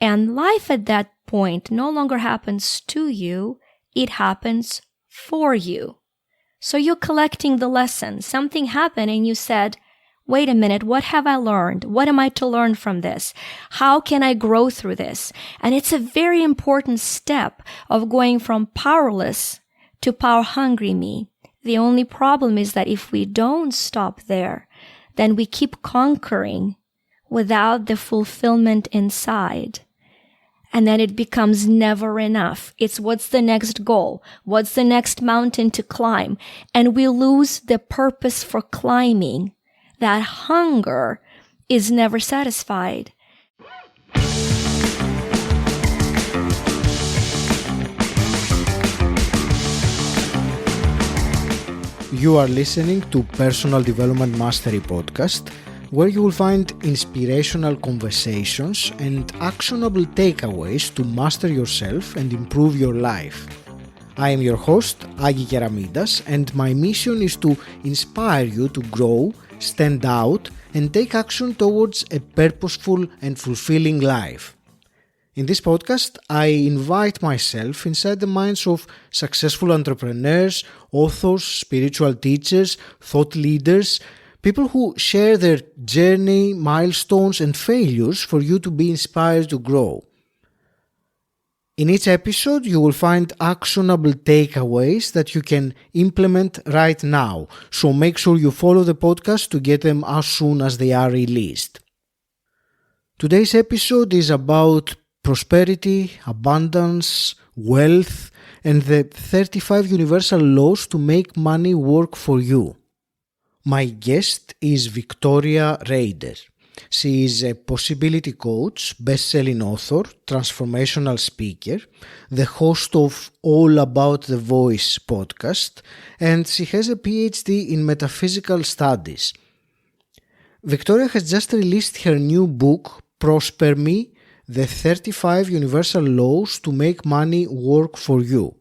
And life at that point no longer happens to you, it happens for you. So you're collecting the lessons. Something happened and you said, wait a minute, what have I learned? What am I to learn from this? How can I grow through this? And it's a very important step of going from powerless to power-hungry me. The only problem is that if we don't stop there, then we keep conquering without the fulfillment inside. And then it becomes never enough. It's what's the next goal? What's the next mountain to climb? And we lose the purpose for climbing. That hunger is never satisfied. You are listening to Personal Development Mastery Podcast, where you will find inspirational conversations and actionable takeaways to master yourself and improve your life. I am your host, Victoria Rader, and my mission is to inspire you to grow, stand out, and take action towards a purposeful and fulfilling life. In this podcast, I invite myself inside the minds of successful entrepreneurs, authors, spiritual teachers, thought leaders, people who share their journey, milestones, and failures for you to be inspired to grow. In each episode, you will find actionable takeaways that you can implement right now, so make sure you follow the podcast to get them as soon as they are released. Today's episode is about prosperity, abundance, wealth, and the 35 universal laws to make money work for you. My guest is Victoria Rader. She is a possibility coach, best-selling author, transformational speaker, the host of All About the Voice podcast, and she has a PhD in Metaphysical studies. Victoria has just released her new book, Prosper Me, the 35 universal laws to make money work for you.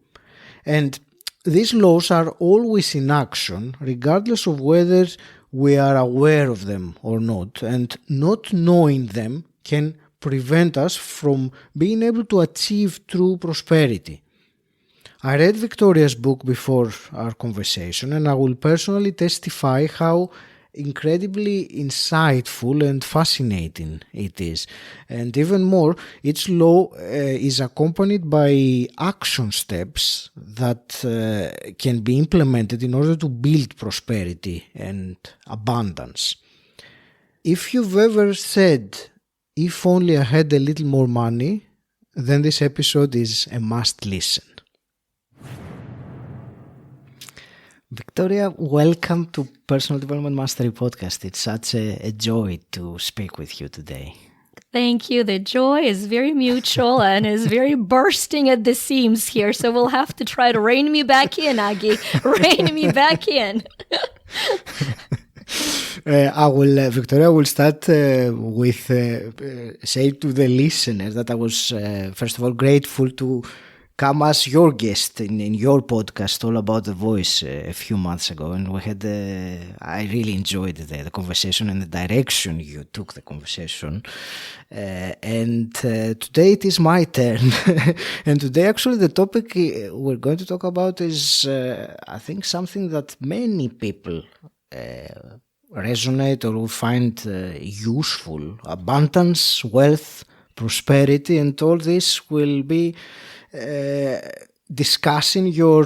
And these laws are always in action, regardless of whether we are aware of them or not, and not knowing them can prevent us from being able to achieve true prosperity. I read Victoria's book before our conversation, and I will personally testify how incredibly insightful and fascinating it is. And even more, each law is accompanied by action steps that can be implemented in order to build prosperity and abundance. If you've ever said, if only I had a little more money, then this episode is a must listen. Victoria, welcome to Personal Development Mastery Podcast. It's such a joy to speak with you today. Thank you. The joy is very mutual and is very bursting at the seams here. So we'll have to try to rein me back in, Agi. Rein me back in. Victoria, will start with saying to the listeners that I was, first of all, grateful to come as your guest in your podcast, All About the Voice, a few months ago. And we had, I really enjoyed the conversation and the direction you took the conversation. And today it is my turn. And today, actually, the topic we're going to talk about is, I think, something that many people resonate or will find useful. Abundance, wealth, prosperity, and all this will be discussing your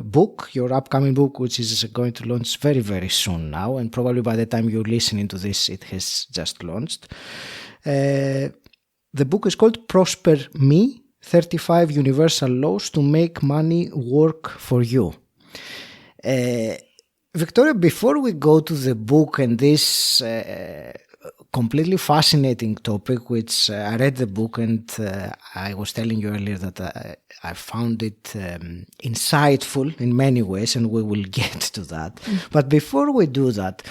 book, your upcoming book, which is going to launch very, very soon now, and probably by the time you're listening to this, it has just launched. The book is called Prosper Me, 35 Universal Laws to Make Money Work for You. Victoria, before we go to the book and this completely fascinating topic, which I read the book and I was telling you earlier that I found it insightful in many ways, and we will get to that. But before we do that,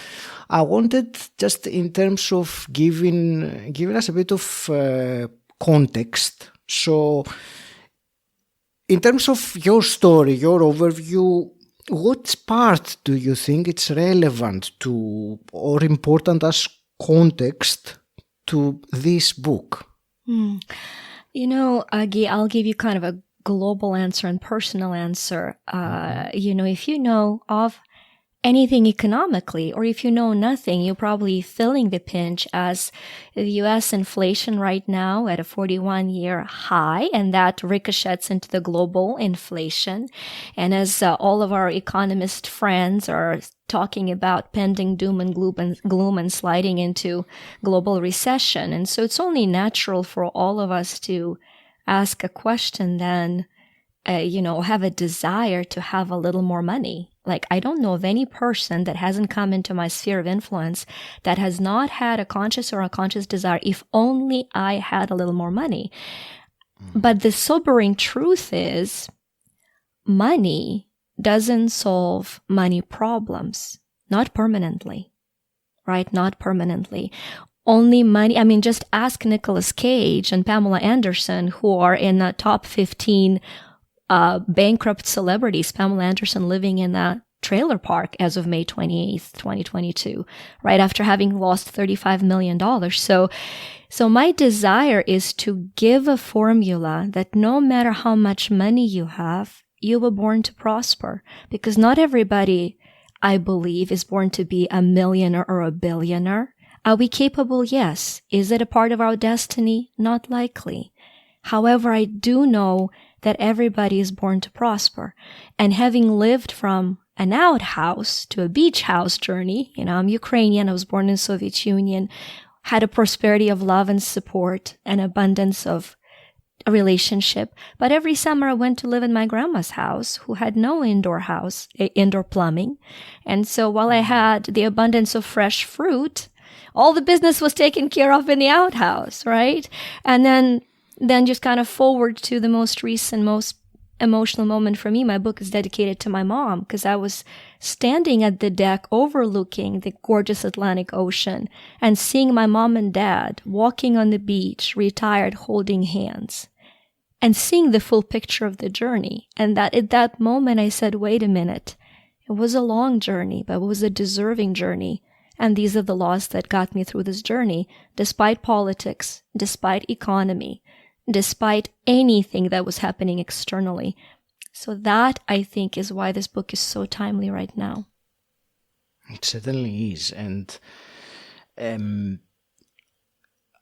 I wanted, just in terms of giving us a bit of context. So in terms of your story, your overview, what part do you think it's relevant to or important as context to this book? Agi, I'll give you kind of a global answer and personal answer. If you know of anything economically, or if you know nothing, you're probably feeling the pinch as the U.S. inflation right now at a 41-year high, and that ricochets into the global inflation. And as all of our economist friends are talking about pending doom and gloom and sliding into global recession. And so it's only natural for all of us to ask a question then, have a desire to have a little more money. Like, I don't know of any person that hasn't come into my sphere of influence that has not had a conscious or unconscious desire, if only I had a little more money. But the sobering truth is, money doesn't solve money problems. Not permanently. Right? Not permanently. Only money. I mean, just ask Nicolas Cage and Pamela Anderson, who are in the top 15 bankrupt celebrities. Pamela Anderson living in a trailer park as of May 28th, 2022, right after having lost $35 million. So my desire is to give a formula that no matter how much money you have, you were born to prosper. Because not everybody, I believe, is born to be a millionaire or a billionaire. Are we capable? Yes. Is it a part of our destiny? Not likely. However, I do know that everybody is born to prosper. And having lived from an outhouse to a beach house journey, I'm Ukrainian, I was born in the Soviet Union, had a prosperity of love and support, an abundance of a relationship. But every summer I went to live in my grandma's house, who had no indoor plumbing. And so while I had the abundance of fresh fruit, all the business was taken care of in the outhouse, right? And then just kind of forward to the most recent, most emotional moment for me. My book is dedicated to my mom, because I was standing at the deck overlooking the gorgeous Atlantic Ocean and seeing my mom and dad walking on the beach, retired, holding hands, and seeing the full picture of the journey. And that at that moment I said, wait a minute, it was a long journey, but it was a deserving journey. And these are the laws that got me through this journey, despite politics, despite economy, despite anything that was happening externally. So that, I think, is why this book is so timely right now. It certainly is. And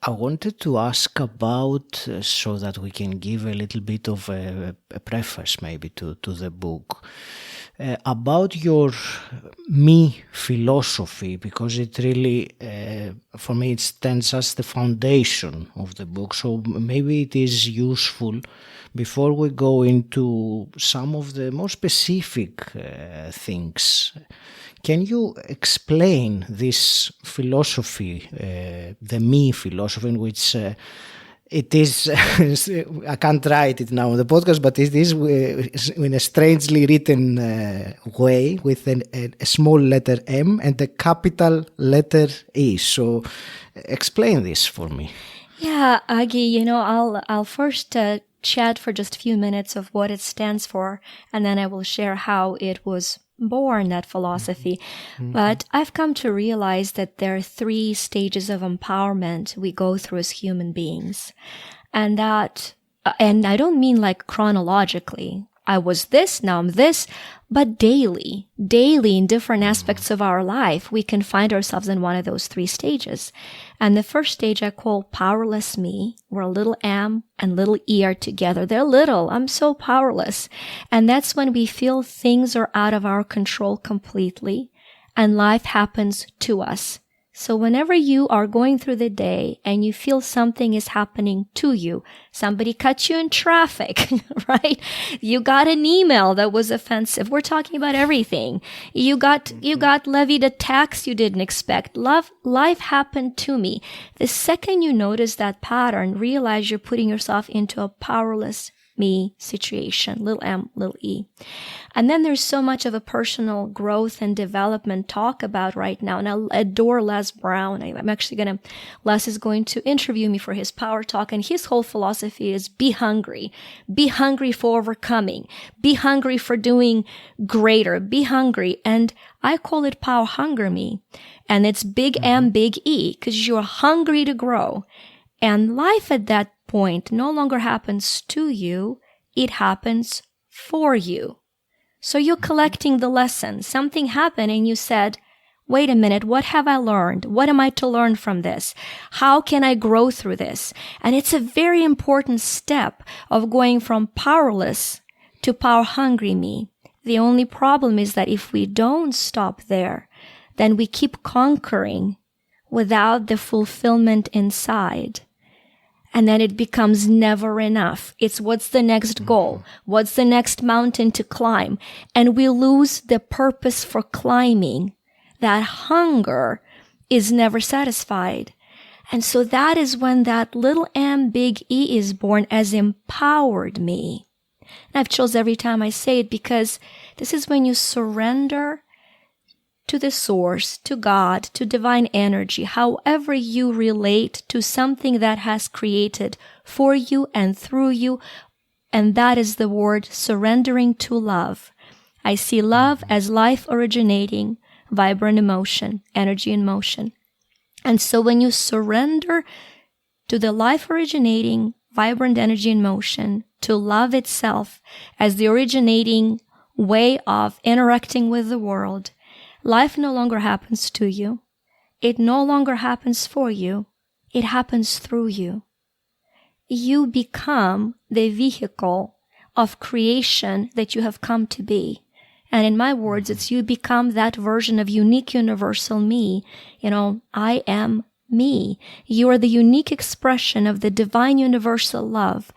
I wanted to ask about, so that we can give a little bit of a preface maybe to the book, about your me philosophy, because it really, for me, it stands as the foundation of the book. So maybe it is useful, before we go into some of the more specific things, can you explain this philosophy, the me philosophy, in which it is, I can't write it now on the podcast, but it is in a strangely written way, with a small letter M and a capital letter E. So explain this for me. Yeah, Agi, I'll first chat for just a few minutes of what it stands for, and then I will share how it was born, that philosophy. Mm-hmm. But I've come to realize that there are 3 stages of empowerment we go through as human beings. And I don't mean like chronologically. I was this, now I'm this, but daily in different aspects of our life, we can find ourselves in one of those 3 stages. And the first stage I call powerless me, where little m and little e are together. They're little. I'm so powerless. And that's when we feel things are out of our control completely and life happens to us. So whenever you are going through the day and you feel something is happening to you, somebody cut you in traffic, right? You got an email that was offensive. We're talking about everything. You got levied a tax you didn't expect. Life happened to me. The second you notice that pattern, realize you're putting yourself into a powerless me situation, little m, little e. And then there's so much of a personal growth and development talk about right now. And I adore Les Brown. Les is going to interview me for his Power Talk. And his whole philosophy is be hungry. Be hungry for overcoming. Be hungry for doing greater. Be hungry. And I call it Power Hunger Me. And it's big M, big E, because you're hungry to grow. And life at that point no longer happens to you, it happens for you. So you're collecting the lessons. Something happened and you said, wait a minute, what have I learned? What am I to learn from this? How can I grow through this? And it's a very important step of going from powerless to power-hungry me. The only problem is that if we don't stop there, then we keep conquering without the fulfillment inside. And then it becomes never enough. It's what's the next goal? What's the next mountain to climb? And we lose the purpose for climbing. That hunger is never satisfied. And so that is when that little m, big E is born as empowered me. And I've chose every time I say it because this is when you surrender to the source, to God, to divine energy, however you relate to something that has created for you and through you. And that is the word surrendering to love. I see love as life originating, vibrant emotion, energy in motion. And so when you surrender to the life originating, vibrant energy in motion, to love itself as the originating way of interacting with the world, life no longer happens to you. It no longer happens for you. It happens through you. You become the vehicle of creation that you have come to be. And in my words, it's you become that version of unique universal me. I am me. You are the unique expression of the divine universal love.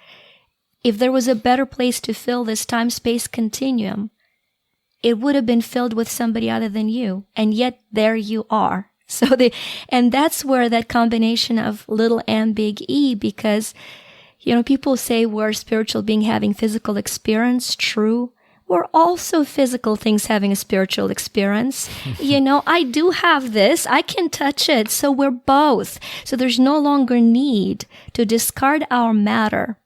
If there was a better place to fill this time-space continuum, it would have been filled with somebody other than you. And yet there you are. And that's where that combination of little m, big E, because, people say we're spiritual being having physical experience. True. We're also physical things having a spiritual experience. I do have this. I can touch it. So we're both. So there's no longer need to discard our matter.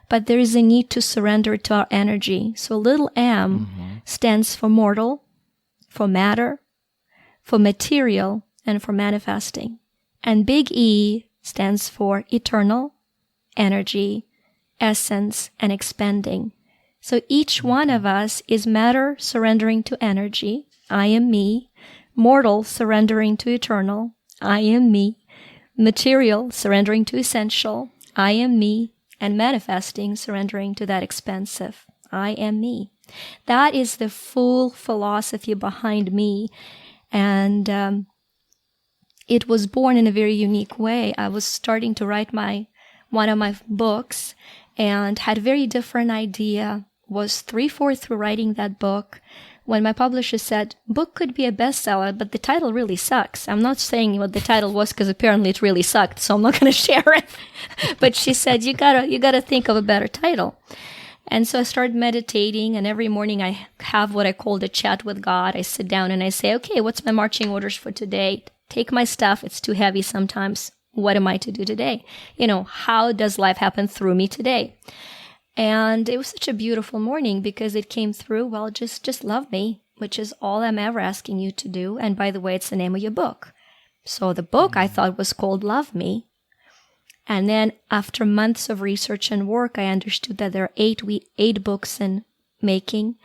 But there is a need to surrender to our energy. So little m stands for mortal, for matter, for material, and for manifesting. And big E stands for eternal, energy, essence, and expanding. So each one of us is matter surrendering to energy. I am me. Mortal surrendering to eternal. I am me. Material surrendering to essential. I am me. And manifesting surrendering to that expansive. I am me. That is the full philosophy behind me. And it was born in a very unique way. I was starting to write one of my books and had a very different idea. Was 3/4 through writing that book when my publisher said, book could be a bestseller, but the title really sucks. I'm not saying what the title was because apparently it really sucked, so I'm not going to share it. But she said, you gotta think of a better title. And so I started meditating, and every morning I have what I called a chat with God. I sit down and I say, okay, what's my marching orders for today? Take my stuff. It's too heavy sometimes. What am I to do today? How does life happen through me today? And it was such a beautiful morning because it came through, well, just love me, which is all I'm ever asking you to do. And by the way, it's the name of your book. So the book I thought was called Love Me. And then after months of research and work, I understood that there are eight books in making,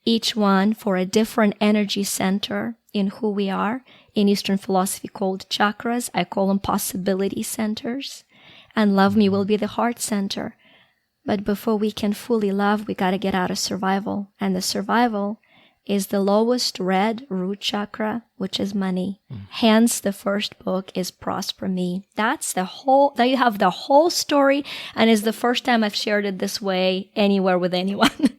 each one for a different energy center in who we are. In Eastern philosophy called chakras, I call them possibility centers. And Love Me will be the heart center. But before we can fully love, we got to get out of survival. And the survival is the lowest red root chakra, which is money. Hence, the first book is Prosper Me. There you have the whole story, and it's the first time I've shared it this way anywhere with anyone.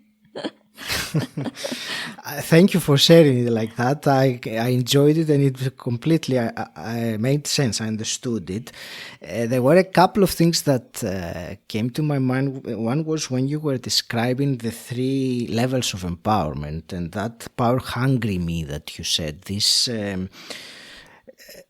Thank you for sharing it like that. I enjoyed it, and it completely I made sense. I understood it. There were a couple of things that came to my mind. One was when you were describing the 3 levels of empowerment and that power-hungry me that you said. This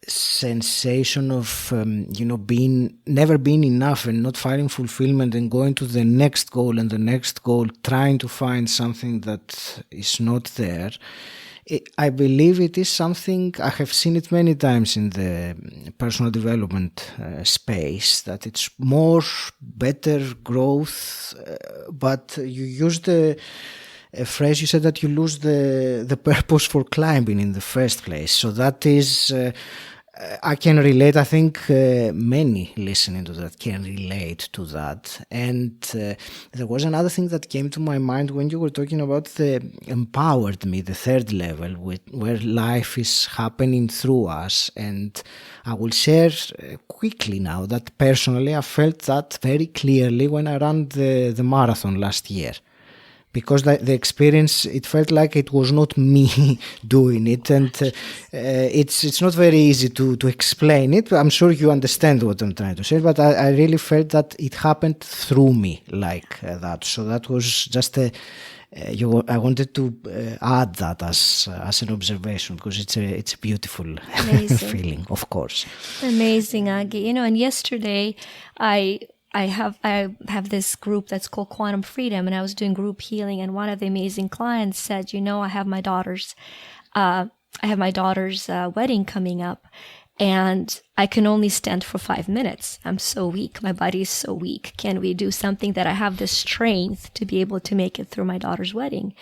sensation of never being enough and not finding fulfillment and going to the next goal and the next goal, trying to find something that is not there. I believe it is something, I have seen it many times in the personal development space, that it's more, better growth, but you use the phrase, you said that you lose the purpose for climbing in the first place. So that is, I can relate. I think many listening to that can relate to that. And there was another thing that came to my mind when you were talking about the empowered me, the third level, where life is happening through us. And I will share quickly now that personally I felt that very clearly when I ran the marathon last year. Because the experience, it felt like it was not me doing it, and it's not very easy to explain it. I'm sure you understand what I'm trying to say, but I really felt that it happened through me like that. So that was just I wanted to add that as an observation, because it's a beautiful feeling, of course. Amazing, Agi. And yesterday I have this group that's called Quantum Freedom, and I was doing group healing, and one of the amazing clients said, I have my daughter's wedding coming up, and I can only stand for 5 minutes. I'm so weak. My body is so weak. Can we do something that I have the strength to be able to make it through my daughter's wedding?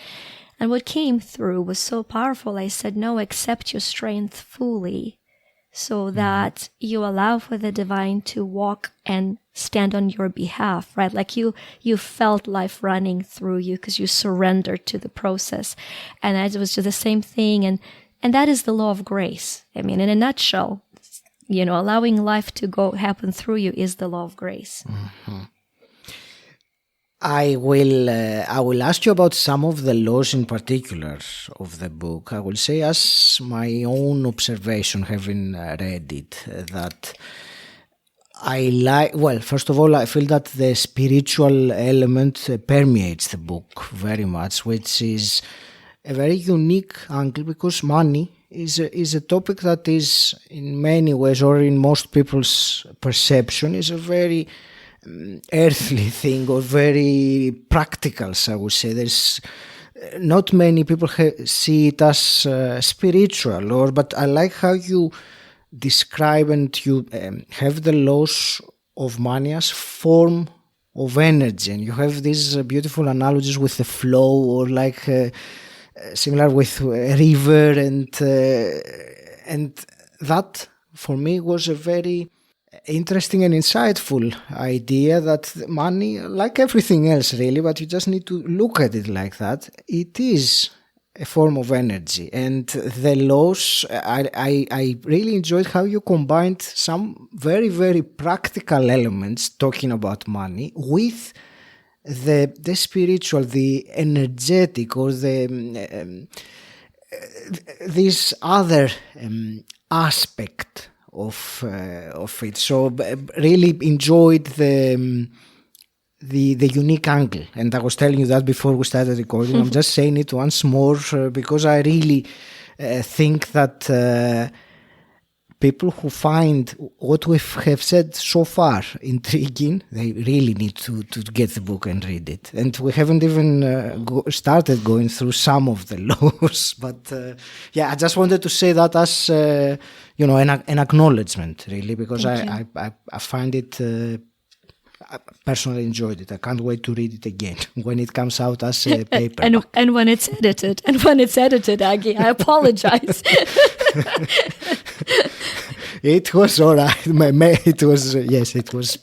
And what came through was so powerful. I said, no, accept your strength fully, so that you allow for the divine to walk and stand on your behalf, right? Like you felt life running through you because you surrendered to the process. And it was just the same thing. And that is the law of grace. I mean, in a nutshell, allowing life to happen through you is the law of grace. Mm-hmm. I will ask you about some of the laws in particular of the book. I will say, as my own observation, having read it, that first of all, I feel that the spiritual element permeates the book very much, which is a very unique angle, because money is a topic that is, in many ways, or in most people's perception, is a very earthly thing, or very practical, I would say. There's not many people see it as spiritual, but I like how you describe and you have the laws of money as form of energy, and you have these beautiful analogies with the flow, or like similar with a river, and that for me was a very interesting and insightful idea, that money, like everything else really, but you just need to look at it like that, it is a form of energy. And the laws, I really enjoyed how you combined some very, very practical elements talking about money with the spiritual, the energetic, or this other aspect of it. So really enjoyed the unique angle, and I was telling you that before we started recording. I'm just saying it once more because I really think that people who find what we have said so far intriguing, they really need to get the book and read it. And we haven't even started going through some of the laws, but I just wanted to say that as an acknowledgement, really, because I find it. I personally enjoyed it. I can't wait to read it again when it comes out as a paper. and when it's edited. And when it's edited, Aggie, I apologize. It was all right. It was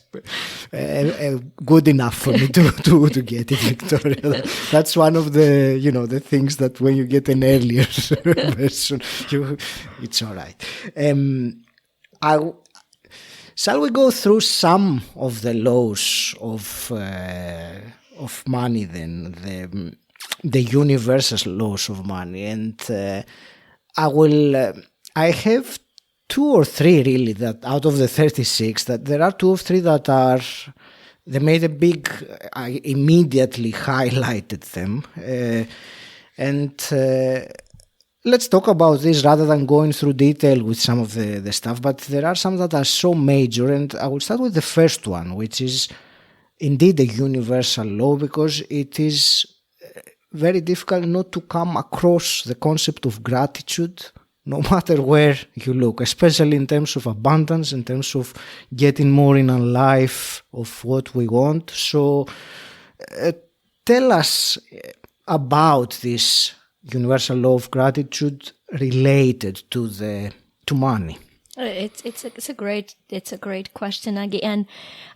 good enough for me to get it, Victoria. That's one of the the things that when you get an earlier version, it's all right. Shall we go through some of the laws of money then, the universal laws of money? And I have 2 or 3 really, that out of the 36, that there are 2 or 3 that they made a big, I immediately highlighted them. Let's talk about this rather than going through detail with some of the stuff, but there are some that are so major, and I will start with the first one, which is indeed a universal law, because it is very difficult not to come across the concept of gratitude no matter where you look, especially in terms of abundance, in terms of getting more in our life of what we want. So tell us about this universal law of gratitude related to money. It's a great question again,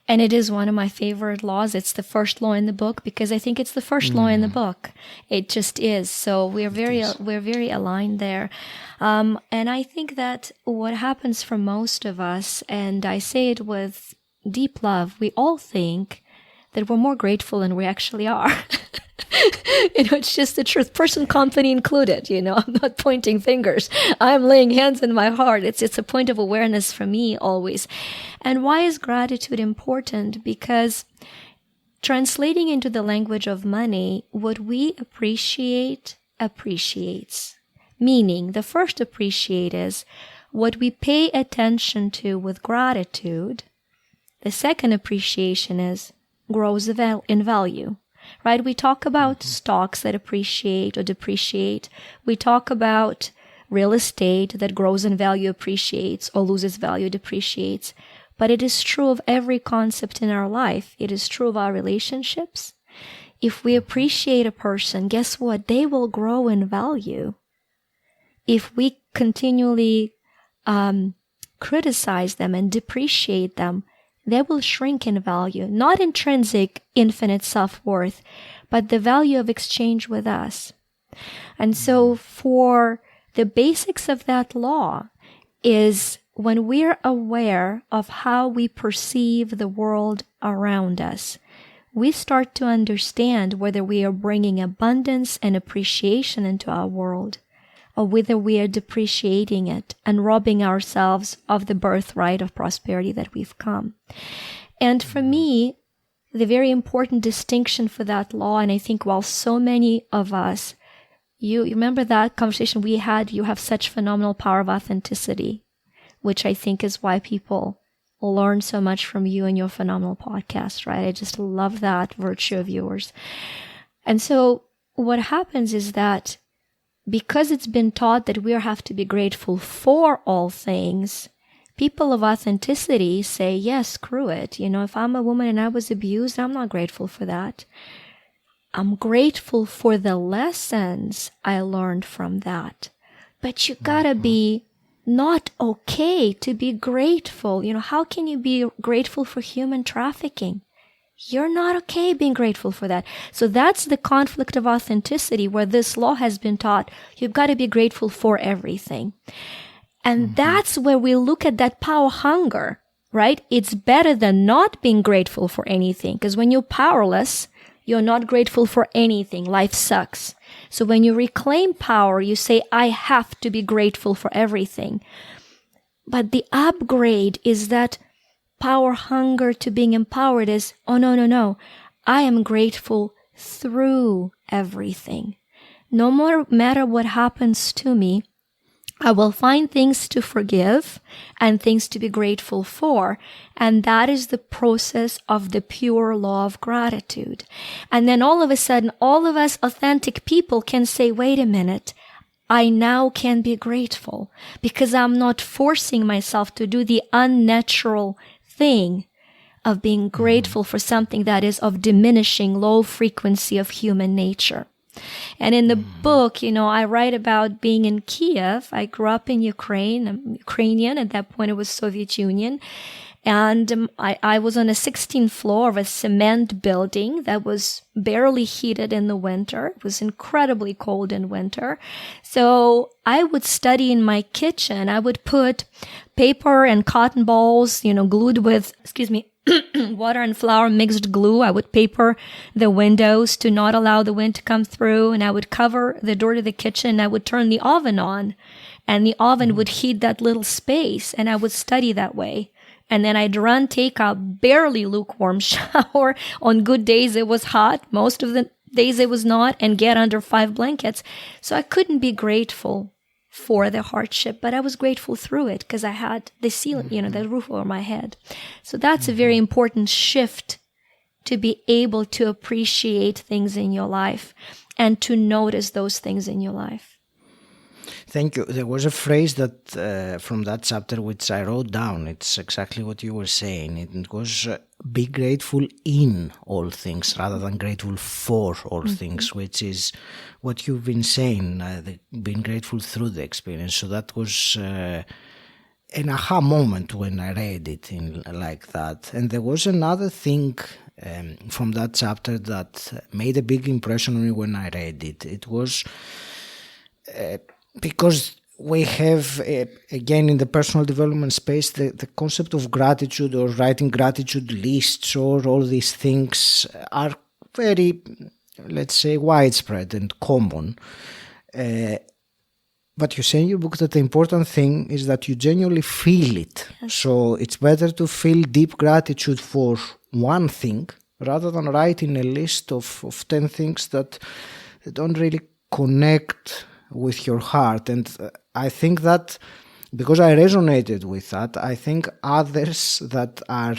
and it is one of my favorite laws. It's the first law in the book because I think it's the first law in the book. It just is. So we're very aligned there, and I think that what happens for most of us, and I say it with deep love, we all think that we're more grateful than we actually are. It's just the truth, person, company included. I'm not pointing fingers. I'm laying hands in my heart. It's a point of awareness for me always. And why is gratitude important? Because translating into the language of money, what we appreciate appreciates. Meaning, the first appreciate is what we pay attention to with gratitude. The second appreciation is grows in value. Right? We talk about stocks that appreciate or depreciate. We talk about real estate that grows in value, appreciates, or loses value, depreciates. But it is true of every concept in our life. It is true of our relationships. If we appreciate a person, guess what? They will grow in value. If we continually criticize them and depreciate them, they will shrink in value, not intrinsic, infinite self-worth, but the value of exchange with us. And so for the basics of that law is when we're aware of how we perceive the world around us, we start to understand whether we are bringing abundance and appreciation into our world, or whether we are depreciating it and robbing ourselves of the birthright of prosperity that we've come. And for me, the very important distinction for that law, and I think while so many of us, you remember that conversation we had, you have such phenomenal power of authenticity, which I think is why people learn so much from you and your phenomenal podcast, right? I just love that virtue of yours. And so what happens is that because it's been taught that we have to be grateful for all things, people of authenticity say, yes, screw it. If I'm a woman and I was abused, I'm not grateful for that. I'm grateful for the lessons I learned from that. But you gotta be not okay to be grateful. How can you be grateful for human trafficking? You're not okay being grateful for that. So that's the conflict of authenticity where this law has been taught. You've got to be grateful for everything. And that's where we look at that power hunger, right? It's better than not being grateful for anything. Because when you're powerless, you're not grateful for anything. Life sucks. So when you reclaim power, you say, I have to be grateful for everything. But the upgrade is that power hunger to being empowered is, oh, no. I am grateful through everything. No matter what happens to me, I will find things to forgive and things to be grateful for. And that is the process of the pure law of gratitude. And then all of a sudden, all of us authentic people can say, wait a minute, I now can be grateful because I'm not forcing myself to do the unnatural thing of being grateful for something that is of diminishing low frequency of human nature. And in the book, I write about being in Kiev. I grew up in Ukraine. I'm Ukrainian. At that point, it was Soviet Union. And I was on a 16th floor of a cement building that was barely heated in the winter. It was incredibly cold in winter. So I would study in my kitchen. I would put paper and cotton balls, glued with, water and flour mixed glue. I would paper the windows to not allow the wind to come through. And I would cover the door to the kitchen. I would turn the oven on and the oven would heat that little space. And I would study that way. And then I'd take a barely lukewarm shower. On good days, it was hot. Most of the days it was not, and get under 5 blankets. So I couldn't be grateful for the hardship, but I was grateful through it because I had the ceiling, the roof over my head. So that's a very important shift to be able to appreciate things in your life. and to notice those things in your life. Thank you. There was a phrase that from that chapter which I wrote down. It's exactly what you were saying. It was be grateful in all things rather than grateful for all things, which is what you've been saying, being grateful through the experience. So that was an aha moment when I read it like that. And there was another thing from that chapter that made a big impression on me when I read it. It was because we have, again, in the personal development space, the concept of gratitude or writing gratitude lists or all these things are very, let's say, widespread and common. But you say in your book that the important thing is that you genuinely feel it. Yes. So it's better to feel deep gratitude for one thing rather than writing a list of 10 things that don't really connect with your heart. And I think that because I resonated with that, I think others that are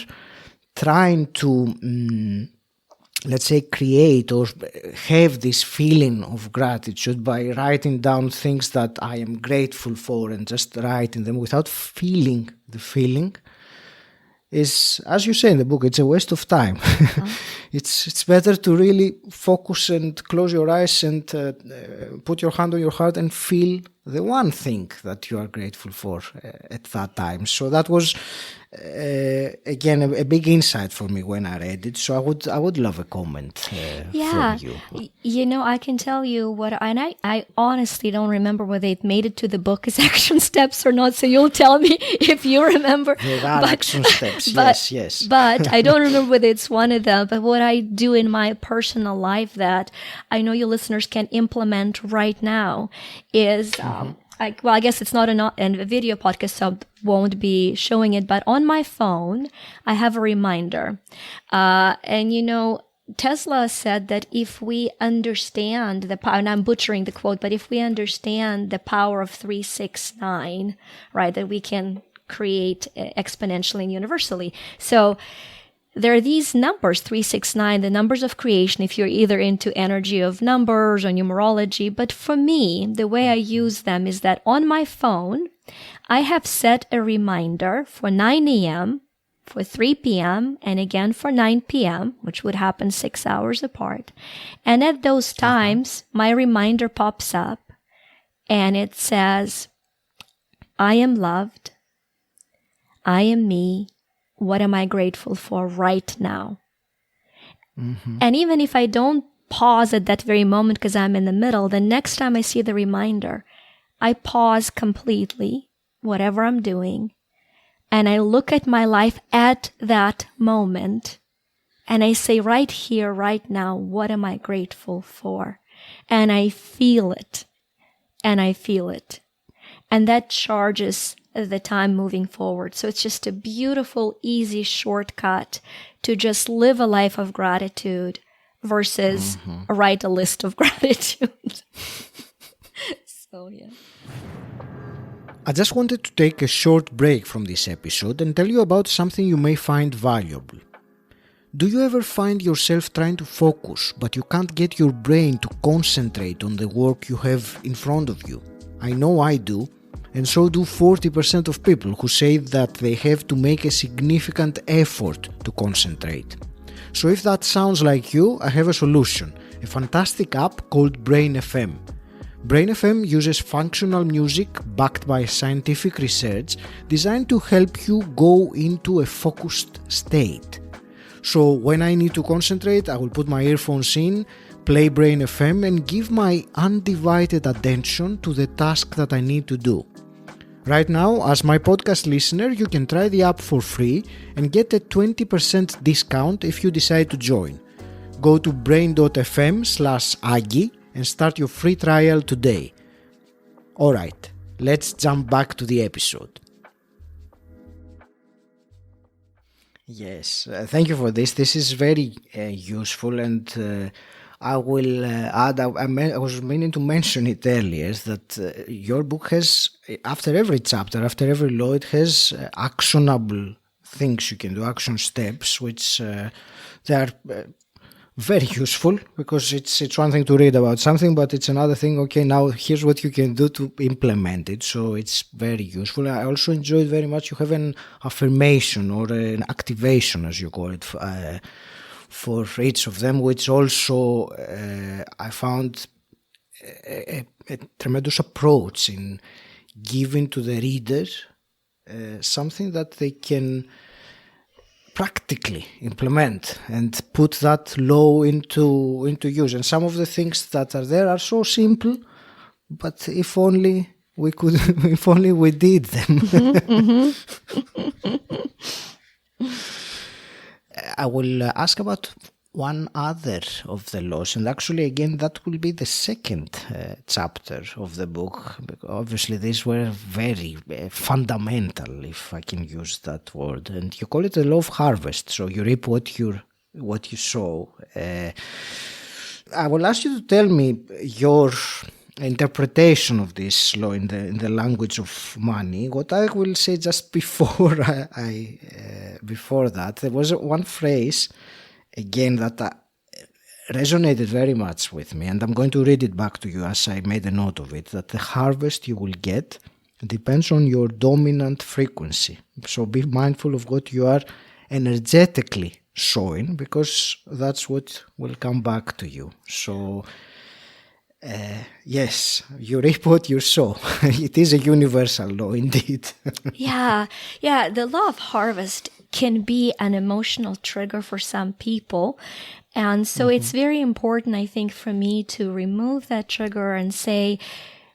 trying to let's say create or have this feeling of gratitude by writing down things that I am grateful for and just writing them without feeling the feeling is, as you say in the book, it's a waste of time. It's better to really focus and close your eyes and put your hand on your heart and feel the one thing that you are grateful for at that time. So that was again a big insight for me when I read it. So I would love a comment from you. You know, I can tell you I honestly don't remember whether it made it to the book as action steps or not. So you'll tell me if you remember. There are action steps. Yes. But I don't remember whether it's one of them. But what I do in my personal life that I know you listeners can implement right now is, I guess it's not a video podcast, so I won't be showing it, but on my phone, I have a reminder. And you know, Tesla said that if we understand the power, and I'm butchering the quote, but if we understand the power of 369, right, that we can create exponentially and universally. So there are these numbers, 369, the numbers of creation, if you're either into energy of numbers or numerology. But for me, the way I use them is that on my phone, I have set a reminder for 9 a.m., for 3 p.m., and again for 9 p.m., which would happen 6 hours apart. And at those times, my reminder pops up and it says, I am loved. I am me. What am I grateful for right now? And even if I don't pause at that very moment because I'm in the middle, the next time I see the reminder, I pause completely, whatever I'm doing, and I look at my life at that moment, and I say right here, right now, what am I grateful for? And I feel it, and I feel it. And that charges the time moving forward. So it's just a beautiful, easy shortcut to just live a life of gratitude versus write a list of gratitude. So, yeah. I just wanted to take a short break from this episode and tell you about something you may find valuable. Do you ever find yourself trying to focus, but you can't get your brain to concentrate on the work you have in front of you? I know I do. And so do 40% of people who say that they have to make a significant effort to concentrate. So if that sounds like you, I have a solution, a fantastic app called Brain FM. Brain FM uses functional music backed by scientific research designed to help you go into a focused state. So when I need to concentrate, I will put my earphones in, play Brain FM and give my undivided attention to the task that I need to do. Right now, as my podcast listener, you can try the app for free and get a 20% discount if you decide to join. Go to brain.fm/Aggie and start your free trial today. Alright, let's jump back to the episode. Yes, thank you for this. This is very useful, and I will add, I was meaning to mention it earlier, that your book has, after every chapter, after every law, it has actionable things you can do, action steps, which they are very useful, because it's one thing to read about something, but it's another thing, okay, now here's what you can do to implement it. So it's very useful. I also enjoyed very much, you have an affirmation or an activation, as you call it, for each of them, which also I found a tremendous approach in giving to the reader something that they can practically implement and put that law into use. And some of the things that are there are so simple, but if only we could, if only we did them. I will ask about one other of the laws, and actually again that will be the second chapter of the book. Obviously these were very fundamental, if I can use that word, and you call it the law of harvest. So you reap what you sow. I will ask you to tell me your interpretation of this law in the language of money. What I will say just before before that, there was one phrase again that resonated very much with me, and I'm going to read it back to you as I made a note of it, that the harvest you will get depends on your dominant frequency. So be mindful of what you are energetically sowing, because that's what will come back to you. So yes, you reap what you sow. It is a universal law indeed. Yeah, the law of harvest can be an emotional trigger for some people. And so it's very important, I think, for me to remove that trigger and say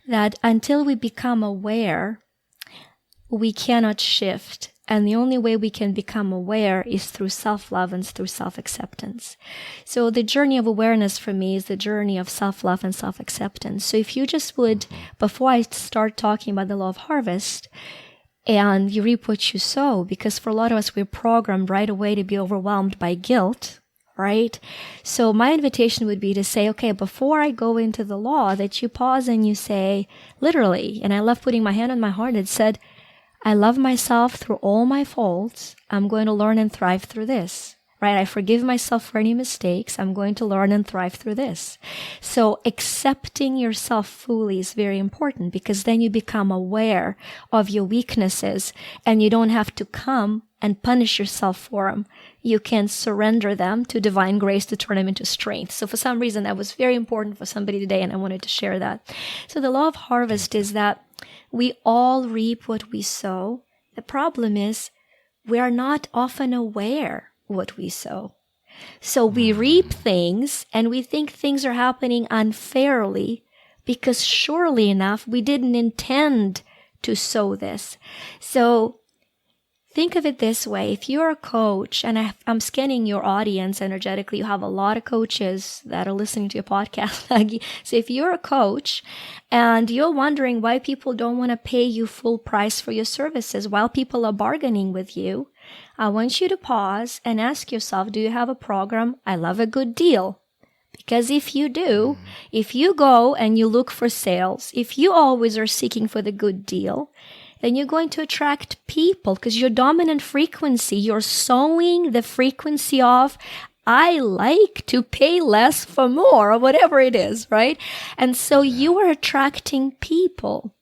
that until we become aware, we cannot shift. And the only way we can become aware is through self-love and through self-acceptance. So the journey of awareness for me is the journey of self-love and self-acceptance. So if you just would, before I start talking about the law of harvest, and you reap what you sow, because for a lot of us, we're programmed right away to be overwhelmed by guilt, right? So my invitation would be to say, okay, before I go into the law, that you pause and you say, literally, and I love putting my hand on my heart, it said, I love myself through all my faults. I'm going to learn and thrive through this. Right? I forgive myself for any mistakes. I'm going to learn and thrive through this. So accepting yourself fully is very important, because then you become aware of your weaknesses and you don't have to come and punish yourself for them. You can surrender them to divine grace to turn them into strength. So for some reason, that was very important for somebody today, and I wanted to share that. So the law of harvest is that we all reap what we sow. The problem is we are not often aware what we sow. So we reap things and we think things are happening unfairly, because surely enough, we didn't intend to sow this. So think of it this way. If you're a coach, and I'm scanning your audience energetically, you have a lot of coaches that are listening to your podcast. So if you're a coach and you're wondering why people don't want to pay you full price for your services while people are bargaining with you, I want you to pause and ask yourself, do you have a program? I love a good deal. Because if you do, if you go and you look for sales, if you always are seeking for the good deal, then you're going to attract people, because your dominant frequency, you're sowing the frequency of, I like to pay less for more, or whatever it is, right? And so you are attracting people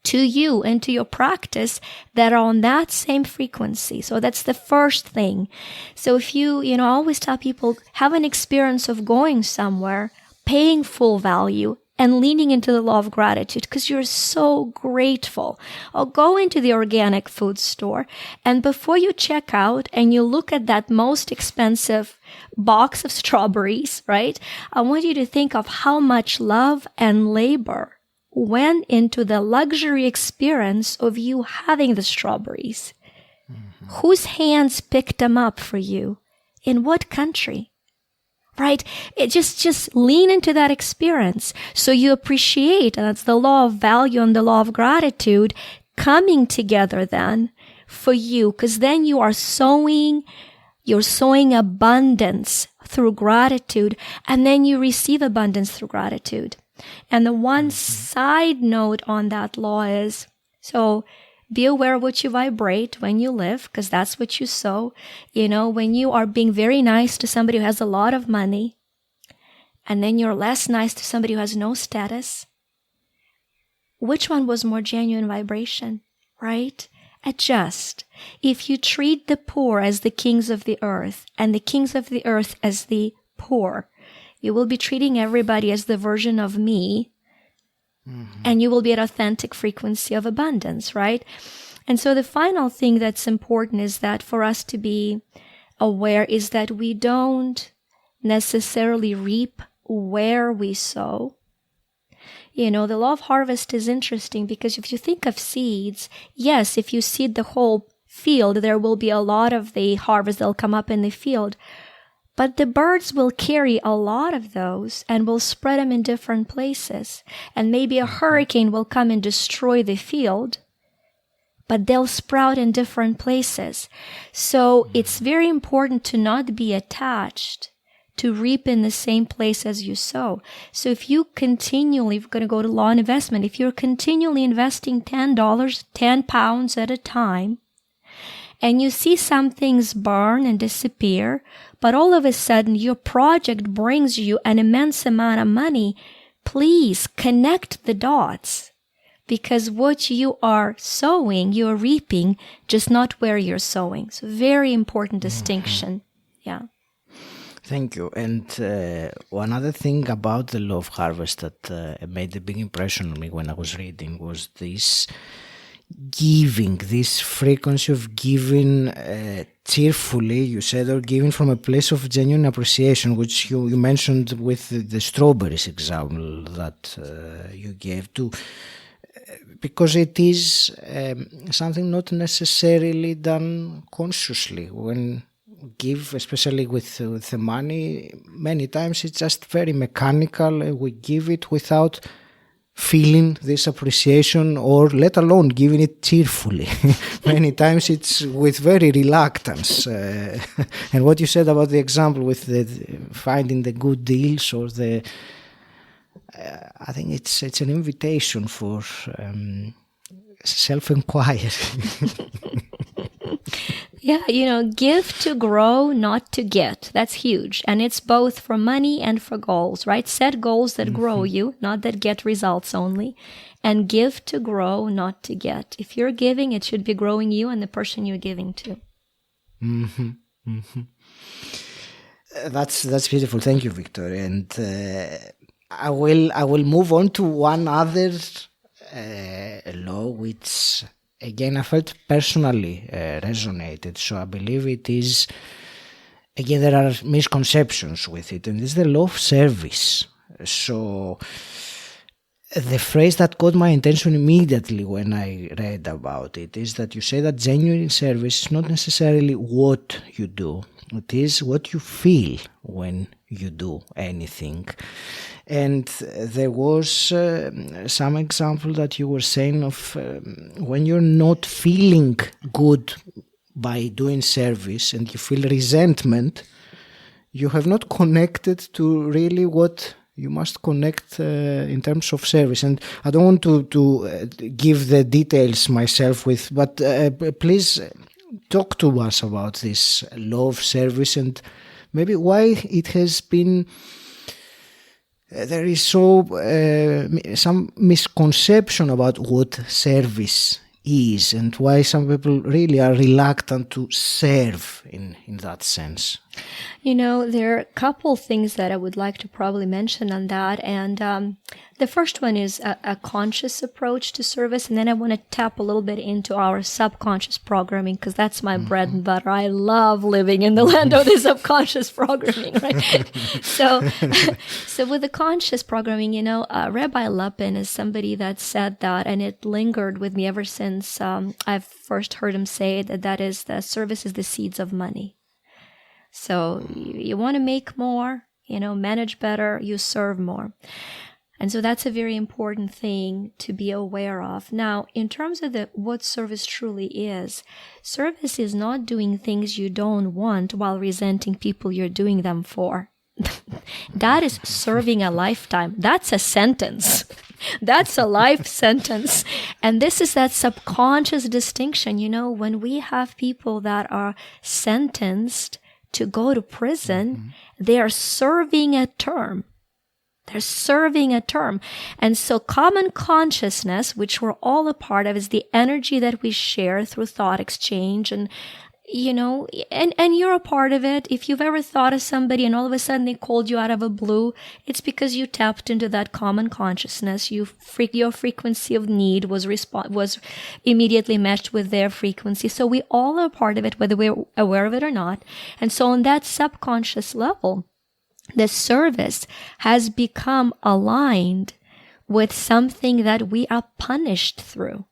to you and to your practice that are on that same frequency. So that's the first thing. So if you I always tell people, have an experience of going somewhere, paying full value, and leaning into the law of gratitude, because you're so grateful. Or go into the organic food store, and before you check out and you look at that most expensive box of strawberries, right? I want you to think of how much love and labor went into the luxury experience of you having the strawberries. Whose hands picked them up for you? In what country? Right? It just lean into that experience. So you appreciate, and that's the law of value and the law of gratitude coming together then for you, because then you're sowing abundance through gratitude, and then you receive abundance through gratitude. And the one side note on that law is, so Be aware of what you vibrate when you live, because that's what you sow. When you are being very nice to somebody who has a lot of money, and then you're less nice to somebody who has no status, which one was more genuine vibration, right? Adjust. If you treat the poor as the kings of the earth and the kings of the earth as the poor, you will be treating everybody as the version of me, and you will be at authentic frequency of abundance, right? And so the final thing that's important is that for us to be aware is that we don't necessarily reap where we sow. The law of harvest is interesting because if you think of seeds, yes, if you seed the whole field, there will be a lot of the harvest that'll come up in the field. But the birds will carry a lot of those and will spread them in different places. And maybe a hurricane will come and destroy the field, but they'll sprout in different places. So it's very important to not be attached to reap in the same place as you sow. So if you continually, we're going to go to law and investment, if you're continually investing $10, 10 pounds at a time, and you see some things burn and disappear, but all of a sudden your project brings you an immense amount of money, please connect the dots. Because what you are sowing, you're reaping, just not where you're sowing. So very important distinction. Yeah. Thank you. And one other thing about the law of harvest that made a big impression on me when I was reading was this giving, this frequency of giving cheerfully, you said, or giving from a place of genuine appreciation, which you mentioned with the strawberries example that you gave to, because it is something not necessarily done consciously. When give, especially with the money, many times it's just very mechanical. We give it without feeling this appreciation, or let alone giving it cheerfully. Many times it's with very reluctance. And what you said about the example with the finding the good deals, or the I think it's an invitation for self-inquiry. Yeah, give to grow, not to get. That's huge. And it's both for money and for goals, right? Set goals that grow you, not that get results only. And give to grow, not to get. If you're giving, it should be growing you and the person you're giving to. That's beautiful. Thank you, Victoria. And I will move on to one other law, which again I felt personally resonated. So I believe it is, again, there are misconceptions with it, and it's the law of service. So the phrase that caught my attention immediately when I read about it is that you say that genuine service is not necessarily what you do, it is what you feel when you do anything. And there was some example that you were saying of when you're not feeling good by doing service and you feel resentment, you have not connected to really what you must connect in terms of service. And I don't want to give the details myself but please talk to us about this law of service and maybe why it has been, there is some misconception about what service is and why some people really are reluctant to serve in that sense. There are a couple things that I would like to probably mention on that. And the first one is a conscious approach to service. And then I want to tap a little bit into our subconscious programming, because that's my bread and butter. I love living in the land of the subconscious programming, right? So with the conscious programming, Rabbi Lapin is somebody that said that, and it lingered with me ever since I've first heard him say that is the service is the seeds of money. So you want to make more, manage better, you serve more. And so that's a very important thing to be aware of. Now, in terms of what service truly is, service is not doing things you don't want while resenting people you're doing them for. God is serving a lifetime. That's a sentence. That's a life sentence. And this is that subconscious distinction. When we have people that are sentenced to go to prison, they are serving a term. They're serving a term. And so common consciousness, which we're all a part of, is the energy that we share through thought exchange. And you're a part of it. If you've ever thought of somebody and all of a sudden they called you out of a blue, it's because you tapped into that common consciousness. Your frequency of need was immediately matched with their frequency. So we all are a part of it, whether we're aware of it or not. And so on that subconscious level, the service has become aligned with something that we are punished through.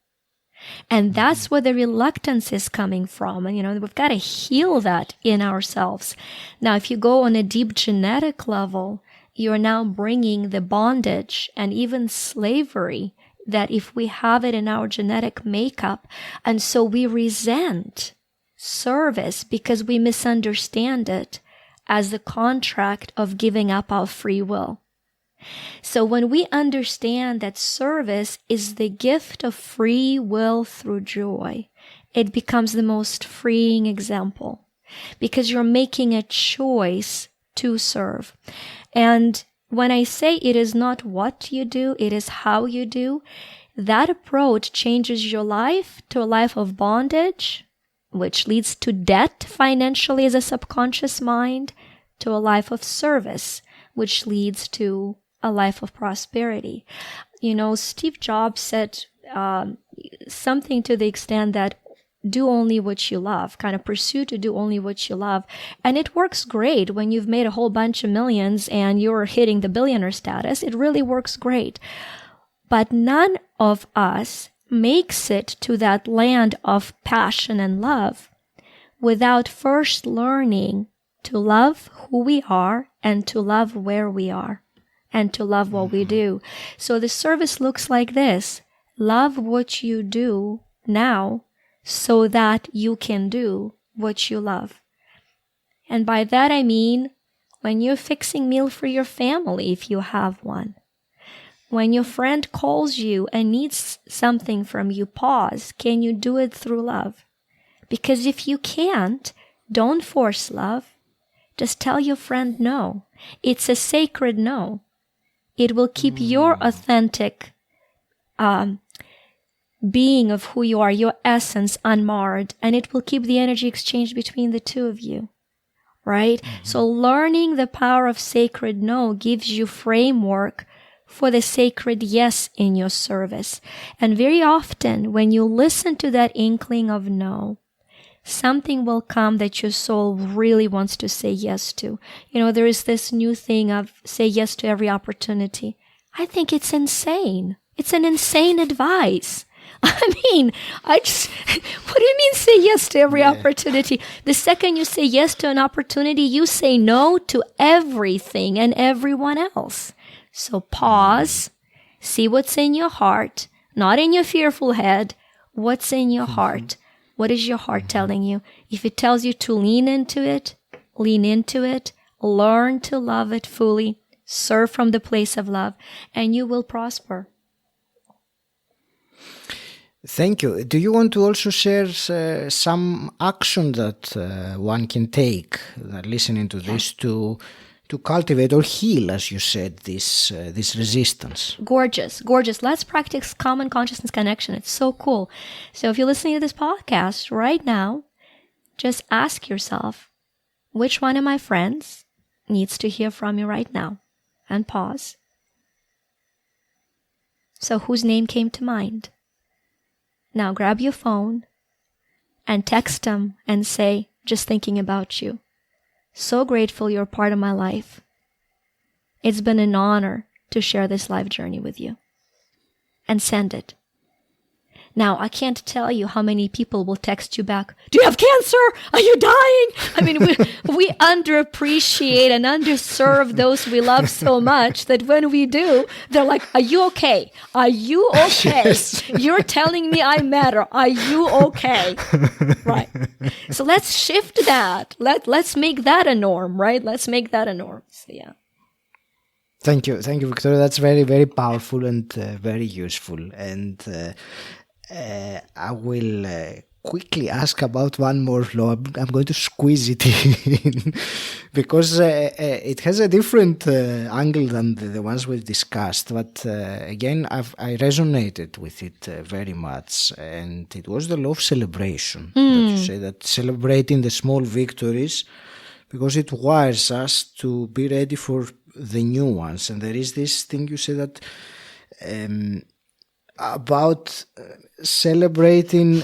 And that's where the reluctance is coming from. And, we've got to heal that in ourselves. Now, if you go on a deep genetic level, you're now bringing the bondage and even slavery that if we have it in our genetic makeup, and so we resent service because we misunderstand it as the contract of giving up our free will. So when we understand that service is the gift of free will through joy, it becomes the most freeing example because you're making a choice to serve. And when I say it is not what you do, it is how you do, that approach changes your life to a life of bondage, which leads to debt financially as a subconscious mind, to a life of service, which leads to a life of prosperity. Steve Jobs said something to the extent that do only what you love, kind of pursue to do only what you love. And it works great when you've made a whole bunch of millions and you're hitting the billionaire status. It really works great. But none of us makes it to that land of passion and love without first learning to love who we are and to love where we are and to love what we do. So the service looks like this. Love what you do now so that you can do what you love. And by that I mean when you're fixing meal for your family, if you have one. When your friend calls you and needs something from you, pause. Can you do it through love? Because if you can't, don't force love. Just tell your friend no. It's a sacred no. It will keep your authentic being of who you are, your essence unmarred, and it will keep the energy exchange between the two of you, right? So learning the power of sacred no gives you framework for the sacred yes in your service. And very often when you listen to that inkling of no, something will come that your soul really wants to say yes to. There is this new thing of say yes to every opportunity. I think it's insane. It's an insane advice. What do you mean say yes to every opportunity? The second you say yes to an opportunity, you say no to everything and everyone else. So pause, see what's in your heart, not in your fearful head, what's in your heart. What is your heart telling you? If it tells you to lean into it, learn to love it fully, serve from the place of love, and you will prosper. Thank you. Do you want to also share some action that one can take, listening to this, to cultivate or heal, as you said, this resistance? Gorgeous. Let's practice common consciousness connection. It's so cool. So if you're listening to this podcast right now, just ask yourself, which one of my friends needs to hear from me right now? And pause. So whose name came to mind? Now grab your phone and text them and say, just thinking about you. So grateful you're part of my life. It's been an honor to share this life journey with you. And send it. Now, I can't tell you how many people will text you back, do you have cancer? Are you dying? We underappreciate and underserve those we love so much that when we do, they're like, are you okay? Are you okay? Yes. You're telling me I matter. Are you okay? Right. So let's shift that. Let's make that a norm, right? Let's make that a norm. So yeah. Thank you, Victoria. That's very, very powerful and very useful. And I will quickly ask about one more law. I'm going to squeeze it in because it has a different angle than the ones we've discussed. But again, I resonated with it very much, and it was the law of celebration. That you say that celebrating the small victories, because it wires us to be ready for the new ones. And there is this thing you say that about celebrating.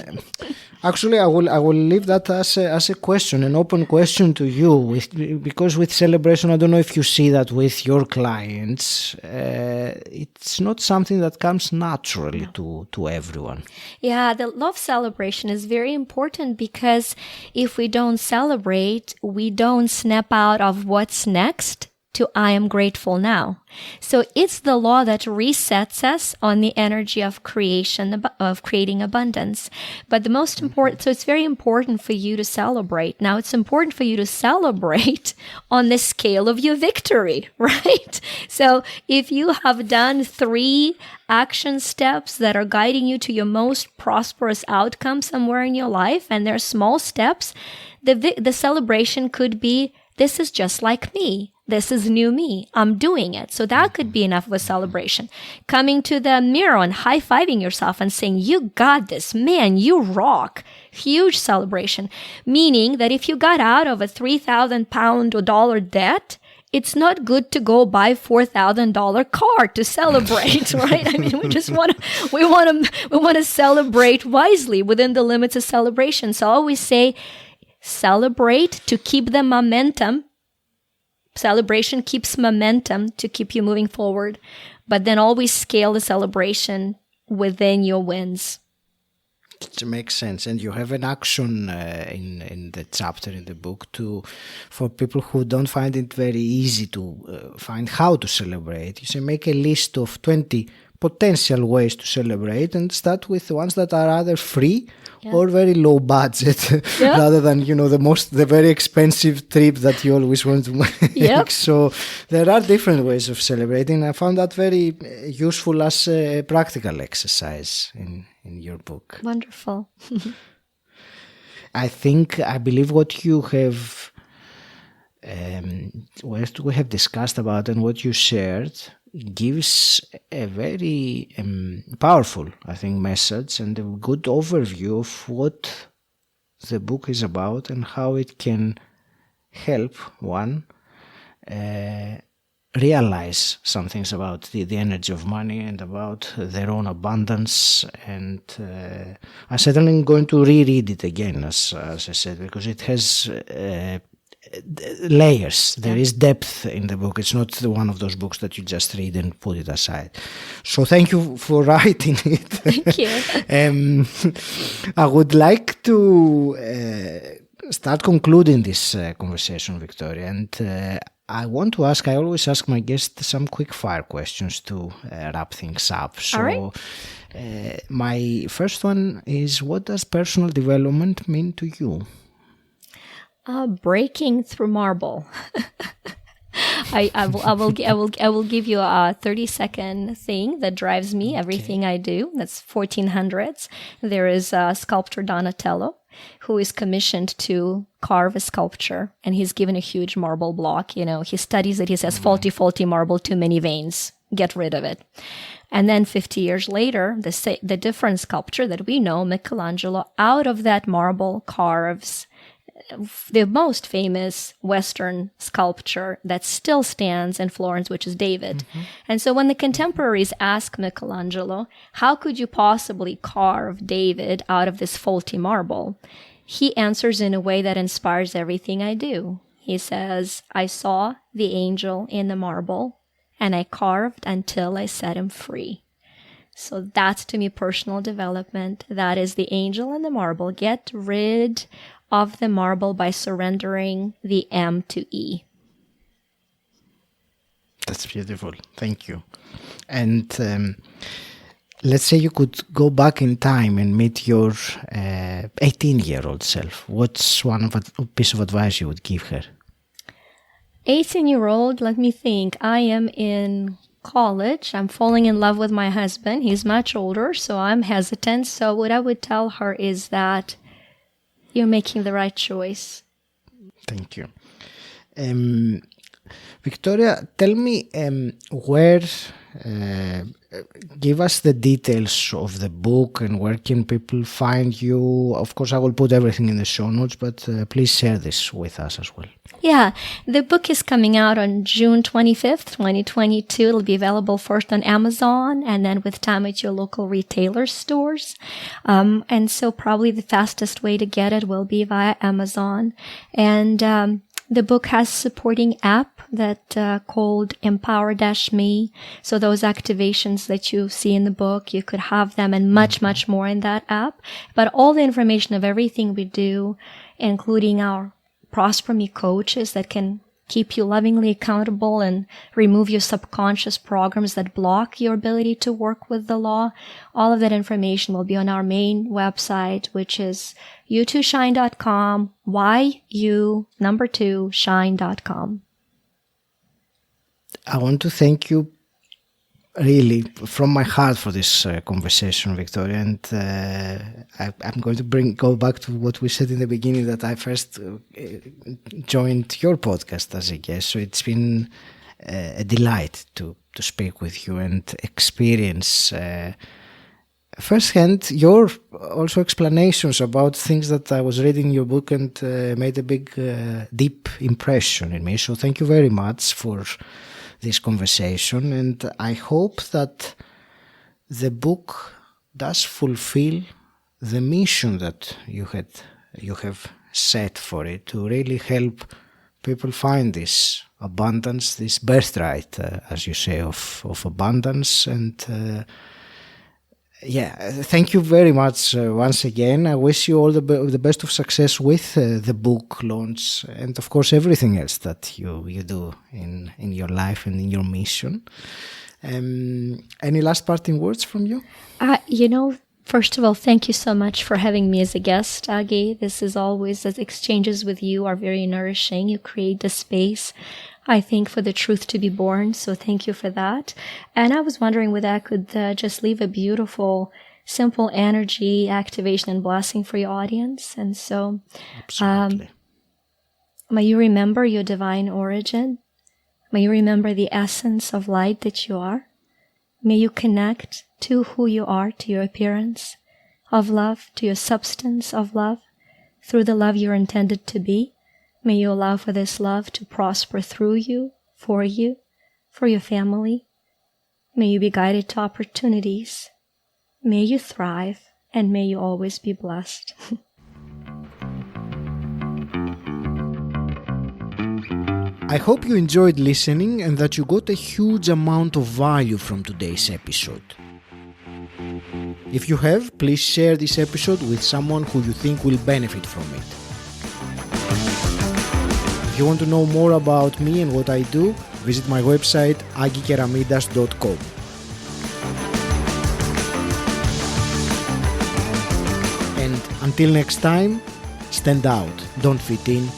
Actually, I will leave that as a question, an open question to you, because with celebration, I don't know if you see that with your clients. It's not something that comes naturally to everyone. Yeah, the love celebration is very important, because if we don't celebrate, we don't snap out of what's next to I am grateful now. So it's the law that resets us on the energy of creation, of creating abundance. But the most important, so it's very important for you to celebrate. Now, it's important for you to celebrate on the scale of your victory, right? So if you have done 3 action steps that are guiding you to your most prosperous outcome somewhere in your life, and they're small steps, the celebration could be, this is just like me. This is new me. I'm doing it. So that could be enough of a celebration. Coming to the mirror and high-fiving yourself and saying, you got this, man, you rock. Huge celebration. Meaning that if you got out of a 3,000 pound or dollar debt, it's not good to go buy $4,000 car to celebrate, right? I mean, we want to celebrate wisely within the limits of celebration. So I always say, celebrate to keep the momentum. Celebration keeps momentum to keep you moving forward, but then always scale the celebration within your wins. It makes sense. And you have an action in the chapter in the book for people who don't find it very easy to find how to celebrate. You say make a list of 20 potential ways to celebrate and start with the ones that are either free or very low budget rather than, the very expensive trip that you always want to make. So there are different ways of celebrating. I found that very useful as a practical exercise in your book. Wonderful. I believe what you have what we have discussed about and what you shared gives a very powerful, message and a good overview of what the book is about and how it can help one realize some things about the energy of money and about their own abundance. And I certainly am going to reread it again, as I said, because it has layers. There is depth in the book. It's not one of those books that you just read and put it aside. So thank you for writing it. Thank you. I would like to start concluding this conversation, Victoria, and I want to ask, I always ask my guests some quick fire questions to wrap things up. So all right. My first one is, what does personal development mean to you? Breaking through marble. I will give you a 30-second thing that drives me, everything I do. That's 1400s. There is a sculptor, Donatello, who is commissioned to carve a sculpture, and he's given a huge marble block. He studies it. He says, faulty marble, too many veins. Get rid of it. And then 50 years later, the different sculpture that we know, Michelangelo, out of that marble carves the most famous Western sculpture that still stands in Florence, which is David. Mm-hmm. And so when the contemporaries ask Michelangelo, how could you possibly carve David out of this faulty marble? He answers in a way that inspires everything I do. He says, I saw the angel in the marble, and I carved until I set him free. So that's, to me, personal development. That is the angel in the marble. Get rid of the marble by surrendering the M to E. That's beautiful. Thank you. And let's say you could go back in time and meet your 18-year-old self. What's one piece of advice you would give her? 18-year-old, let me think. I am in college. I'm falling in love with my husband. He's much older, so I'm hesitant. So what I would tell her is that you're making the right choice. Thank you. Victoria, tell me where, give us the details of the book and where can people find you. Of course, I will put everything in the show notes, but please share this with us as well. Yeah, the book is coming out on June 25th, 2022. It'll be available first on Amazon and then with time at your local retailer stores. And so probably the fastest way to get it will be via Amazon. And the book has supporting app that called Empower-Me. So those activations that you see in the book, you could have them and much, much more in that app. But all the information of everything we do, including our Prosper Me coaches that can keep you lovingly accountable and remove your subconscious programs that block your ability to work with the law. All of that information will be on our main website, which is you2shine.com, you2shine.com. I want to thank you really from my heart for this conversation, Victoria, and I'm going to go back to what we said in the beginning, that I first joined your podcast as a guest, so it's been a delight to speak with you and experience firsthand your also explanations about things that I was reading in your book and made a big deep impression in me. So thank you very much for this conversation, and I hope that the book does fulfill the mission that you have set for it, to really help people find this abundance, this birthright, as you say, of abundance. And thank you very much once again. I wish you all the best of success with the book launch and, of course, everything else that you do in your life and in your mission. Any last parting words from you? First of all, thank you so much for having me as a guest, Agi. This is always, as exchanges with you are very nourishing. You create the space, I think, for the truth to be born. So thank you for that. And I was wondering whether I could just leave a beautiful, simple energy, activation, and blessing for your audience. And so, absolutely. May you remember your divine origin. May you remember the essence of light that you are. May you connect to who you are, to your appearance of love, to your substance of love, through the love you're intended to be. May you allow for this love to prosper through you, for your family. May you be guided to opportunities. May you thrive, and may you always be blessed. I hope you enjoyed listening and that you got a huge amount of value from today's episode. If you have, please share this episode with someone who you think will benefit from it. If you want to know more about me and what I do, visit my website agikeramidas.com. And until next time, stand out, don't fit in,